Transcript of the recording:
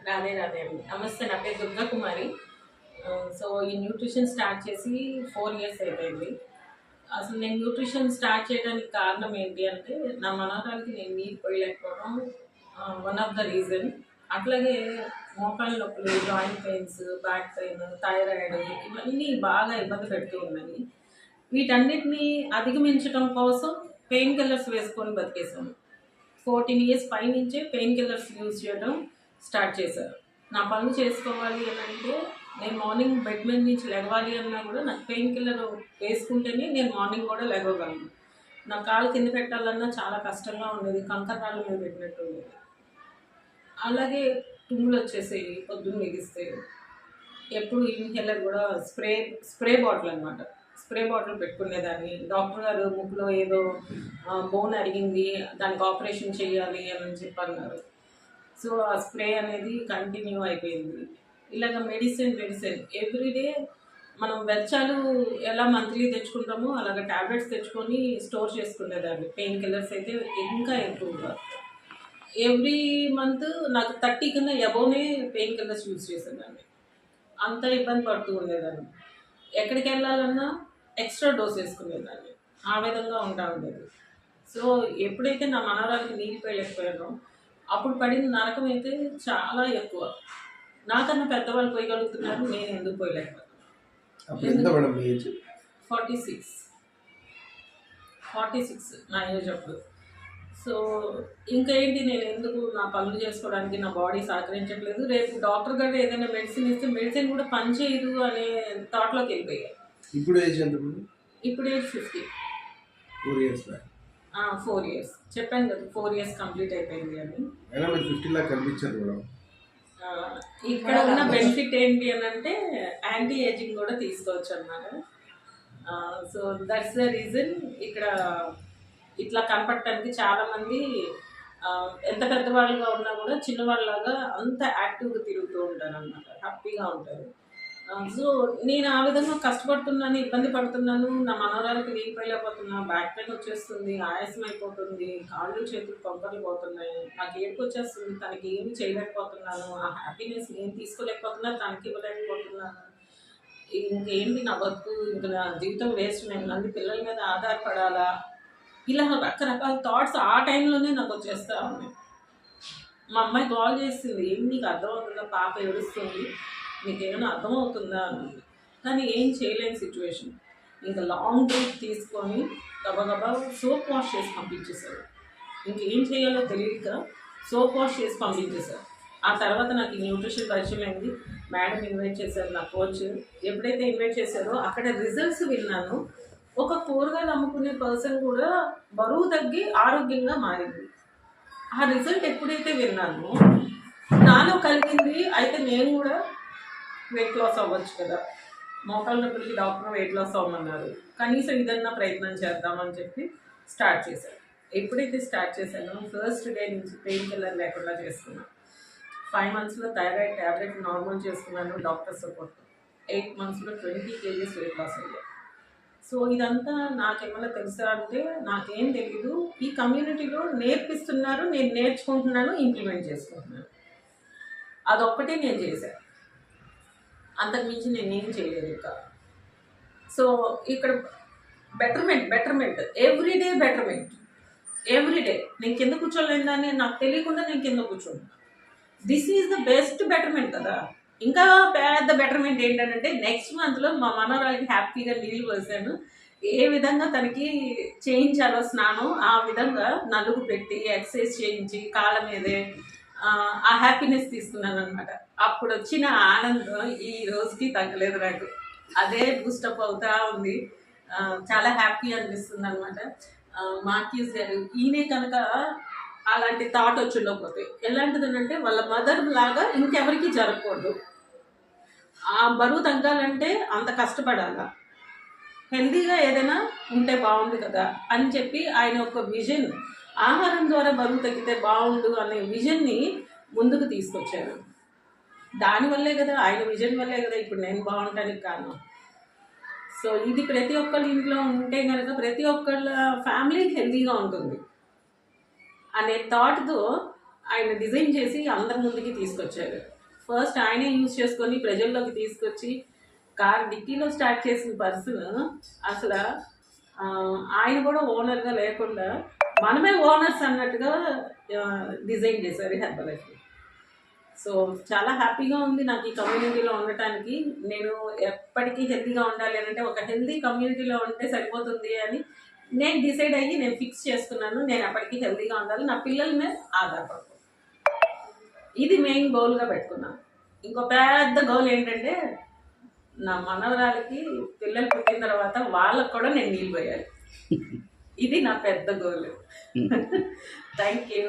రాధే రాధే అండి. నమస్తే, నా పేరు దుర్గా కుమారి. సో ఈ న్యూట్రిషన్ స్టార్ట్ చేసి 4 ఇయర్స్ అయిపోయింది. అసలు నేను న్యూట్రిషన్ స్టార్ట్ చేయడానికి కారణం ఏంటి అంటే, నా మనవరాలికి నేను నీరు పోయలేకపోవడం వన్ ఆఫ్ ద రీజన్. అట్లాగే మోకాళ్ళ నొప్పులు, joint pains, back pain, thyroid ఇవన్నీ బాగా ఇబ్బంది పెడుతూ ఉన్నాయి. వీటన్నిటిని అధిగమించడం కోసం పెయిన్ కిల్లర్స్ వేసుకొని బతికేసాను. 14 ఇయర్స్ పైనుంచే పెయిన్ కిల్లర్స్ యూజ్ చేయడం స్టార్ట్ చేశారు. నా పనులు చేసుకోవాలి అని అంటే, నేను మార్నింగ్ బెడ్ మీద నుంచి లెగవాలి అన్నా కూడా నాకు పెయిన్ కిల్లర్ వేసుకుంటేనే నేను మార్నింగ్ కూడా లెగవగలను. నా కాలు కింద పెట్టాలన్నా చాలా కష్టంగా ఉండేది, కంకరాల మీద పెట్టినట్టు ఉండేది. అలాగే తుమ్ములు వచ్చేసేవి పొద్దున్న లెగిస్తే. ఎప్పుడు ఇన్హేలర్ కూడా స్ప్రే బాటిల్ అనమాట, స్ప్రే బాటిల్ పెట్టుకునేదాన్ని. డాక్టర్ గారు ముక్కులో ఏదో బోన్ అరిగింది, దానికి ఆపరేషన్ చేయాలి అని చెప్పి అన్నారు. సో ఆ స్ప్రే అనేది కంటిన్యూ అయిపోయింది. ఇలాగ మెడిసిన్ ఎవ్రీడే మనం వెచ్చాలు ఎలా మంత్లీ తెచ్చుకుంటామో అలాగ ట్యాబ్లెట్స్ తెచ్చుకొని స్టోర్ చేసుకునేదాన్ని. పెయిన్ కిల్లర్స్ అయితే ఇంకా ఎక్కువగా ఎవ్రీ మంత్ నాకు 30 కన్నా అబోవ్నే పెయిన్ కిల్లర్స్ యూజ్ చేసేదాన్ని. అంత ఇబ్బంది పడుతూ ఉండేదాన్ని. ఎక్కడికి వెళ్ళాలన్నా ఎక్స్ట్రా డోస్ వేసుకునేదాన్ని. ఆ విధంగా ఉంటా ఉండేది. సో ఎప్పుడైతే నా మనవరాలకి నీళ్ళు పోయలేకపోయానో అప్పుడు పడిన నరకం అయితే చాలా ఎక్కువ. నాకన్నా పెద్దవాళ్ళు పోయగలుగుతున్నారు, నేను ఎందుకు పోయలేకపోయాను. 46 నా ఏజ్ అప్పుడు. సో ఇంకా ఏంటి, నేను ఎందుకు నా పనులు చేసుకోవడానికి నా బాడీ సహకరించట్లేదు, రేపు డాక్టర్ గారు ఏదైనా మెడిసిన్ ఇస్తే మెడిసిన్ కూడా పని చేయదు అనే థాట్లోకి వెళ్ళిపోయాయి. ఇప్పుడు ఏజ్ ఎంత? ఇప్పుడు ఏజ్ 50. 4 ఇయర్స్ 4 ఇయర్స్ చెప్పాను కదా, 4 ఇయర్స్ కంప్లీట్ అయిపోయింది అని. 50 లా కనిపించారు మేడం. ఇక్కడ ఉన్న బెనిఫిట్ ఏంటి అని అంటే, యాంటీ ఏజింగ్ కూడా తీసుకోవచ్చు అన్నమాట. So that's the reason. ఇక్కడ ఇట్లా కనపడటానికి చాలామంది ఎంత పెద్దవాళ్ళుగా ఉన్నా కూడా చిన్నవాళ్ళలాగా అంత యాక్టివ్గా తిరుగుతూ ఉంటారు అన్నమాట, హ్యాపీగా ఉంటారు. సో నేను ఆ విధంగా కష్టపడుతున్నాను, ఇబ్బంది పడుతున్నాను. నా మనవరాలకి నీళ్ళు పోయలేకపోతున్నా, బ్యాక్ పెయిన్ వచ్చేస్తుంది, ఆయాసం అయిపోతుంది, కాళ్ళు చేతులు కొంపలు పోతున్నాయి, నాకు ఏడుపు వచ్చేస్తుంది, తనకి ఏమి చేయలేకపోతున్నాను, ఆ హ్యాపీనెస్ నేను తీసుకోలేకపోతున్నా, తనకి ఇవ్వలేకపోతున్నాను. ఇంకేంటి నా బతుకు, ఇంకా నా జీవితం వేస్ట్, నేను మంది పిల్లల మీద ఆధారపడాలా, ఇలా రకరకాల థాట్స్ ఆ టైంలోనే నాకు వచ్చేస్తూ ఉన్నాయి. మా అమ్మాయి కాల్ చేసింది, ఏం నీకు అర్థమవుతుందా, పాప ఏడుస్తుంది, నీకేమైనా అర్థమవుతుందా అన్నది. కానీ ఏం చేయలేని సిచ్యువేషన్. ఇంకా లాంగ్ బ్రేక్ తీసుకొని గబగబా సోప్ వాష్ చేసి పంపించేశారు. ఇంకేం చేయాలో తెలియక సోప్ వాష్ చేసి పంపించేశారు. ఆ తర్వాత నాకు ఈ న్యూట్రిషన్ పరిచయం అయింది. మేడం ఇన్వైట్ చేశారు, నా కోచ్. ఎప్పుడైతే ఇన్వైట్ చేశారో అక్కడ రిజల్ట్స్ విన్నాను. ఒక కూరగాయలు అమ్ముకునే పర్సన్ కూడా బరువు తగ్గి ఆరోగ్యంగా మారింది. ఆ రిజల్ట్ ఎప్పుడైతే విన్నానో నాలో కలిగింది, అయితే నేను కూడా వెయిట్ లాస్ అవ్వచ్చు కదా. మోకాళ్ళ నొప్పులకి డాక్టర్ వెయిట్ లాస్ అవ్వమన్నారు, కనీసం ఇదన్నా ప్రయత్నం చేద్దామని చెప్పి స్టార్ట్ చేశాను. ఎప్పుడైతే స్టార్ట్ చేశానో ఫస్ట్ డే నుంచి పెయిన్ కిల్లర్ లేకుండా చేసుకున్నాను. 5 మంత్స్లో థైరాయిడ్ ట్యాబ్లెట్ నార్మల్ చేసుకున్నాను డాక్టర్ సపోర్ట్. 8 మంత్స్లో 20 kgs వెయిట్ లాస్ అయ్యాను. సో ఇదంతా నాకేమన్నా తెలుసా అంటే నాకేం తెలీదు. ఈ కమ్యూనిటీలో నేర్పిస్తున్నారు, నేను నేర్చుకుంటున్నాను, ఇంప్లిమెంట్ చేసుకుంటున్నాను. అదొక్కటే నేను చేశాను, అంతకుమించి నేనేం చేయలేదు ఇంకా. సో ఇక్కడ బెటర్మెంట్ ఎవ్రీడే, ఎవ్రీడే. నేను కింద కూర్చోలేని దాన్ని నాకు తెలియకుండా నేను కింద కూర్చుంటాను. This is the best betterment కదా. ఇంకా పెద్ద బెటర్మెంట్ ఏంటంటే, నెక్స్ట్ మంత్లో మా మనవరాలకి హ్యాపీగా నీళ్ళు పోసాను. ఏ విధంగా తనకి చేయించాలో స్నానం, ఆ విధంగా నలుగు పెట్టి ఎక్సర్సైజ్ చేయించి కాళ్ళ మీదే ఆ హ్యాపీనెస్ తీసుకున్నాను అనమాట. అప్పుడు వచ్చిన ఆనందం ఈ రోజుకి తగ్గలేదు నాకు. అదే బూస్టప్ అవుతా ఉంది. చాలా హ్యాపీ అనిపిస్తుంది అనమాట. మాక్యూస్ గారు ఈయనే కనుక అలాంటి థాట్ వచ్చి ఉండకపోతే ఎలాంటిదనంటే, వాళ్ళ మదర్ లాగా ఇంకెవరికి జరగకూడదు. ఆ బరువు తగ్గాలంటే అంత కష్టపడాలా, హెల్దీగా ఏదైనా ఉంటే బాగుంది కదా అని చెప్పి ఆయన ఒక విజన్, ఆహారం ద్వారా బరువు తగ్గితే బాగుండు అనే విజన్ని ముందుకు తీసుకొచ్చారు. దానివల్లే కదా, ఆయన విజన్ వల్లే కదా ఇప్పుడు నేను బాగుంటానికి కారణం. సో ఇది ప్రతి ఒక్కళ్ళ ఇంట్లో ఉంటే కనుక ప్రతి ఒక్కళ్ళ ఫ్యామిలీ హెల్దీగా ఉంటుంది అనే థాట్తో ఆయన డిజైన్ చేసి అందరి ముందుకి తీసుకొచ్చారు. ఫస్ట్ ఆయనే యూజ్ చేసుకొని ప్రజల్లోకి తీసుకొచ్చి కార్ డిక్కీలో స్టార్ట్ చేసిన పర్సన్ అసలు ఆయన కూడా ఓనర్గా లేకుండా మనమే ఓనర్స్ అన్నట్టుగా డిజైన్ చేశారు హెర్బల్ లైఫ్. సో చాలా హ్యాపీగా ఉంది నాకు ఈ కమ్యూనిటీలో ఉండటానికి. నేను ఎప్పటికీ హెల్తీగా ఉండాలి అంటే ఒక హెల్తీ కమ్యూనిటీలో ఉంటే సరిపోతుంది అని నేను డిసైడ్ అయ్యి నేను ఫిక్స్ చేసుకున్నాను. నేను ఎప్పటికీ హెల్తీగా ఉండాలి, నా పిల్లల మీద ఆధారపడతాను. ఇది మెయిన్ గోల్గా పెట్టుకున్నాను. ఇంకో పెద్ద గోల్ ఏంటంటే నా మనవరాలకి పిల్లలు పుట్టిన తర్వాత వాళ్ళకు కూడా నేను నీళ్ళు పోయాలి. ఇది నా పెద్ద గోల్. Thank you.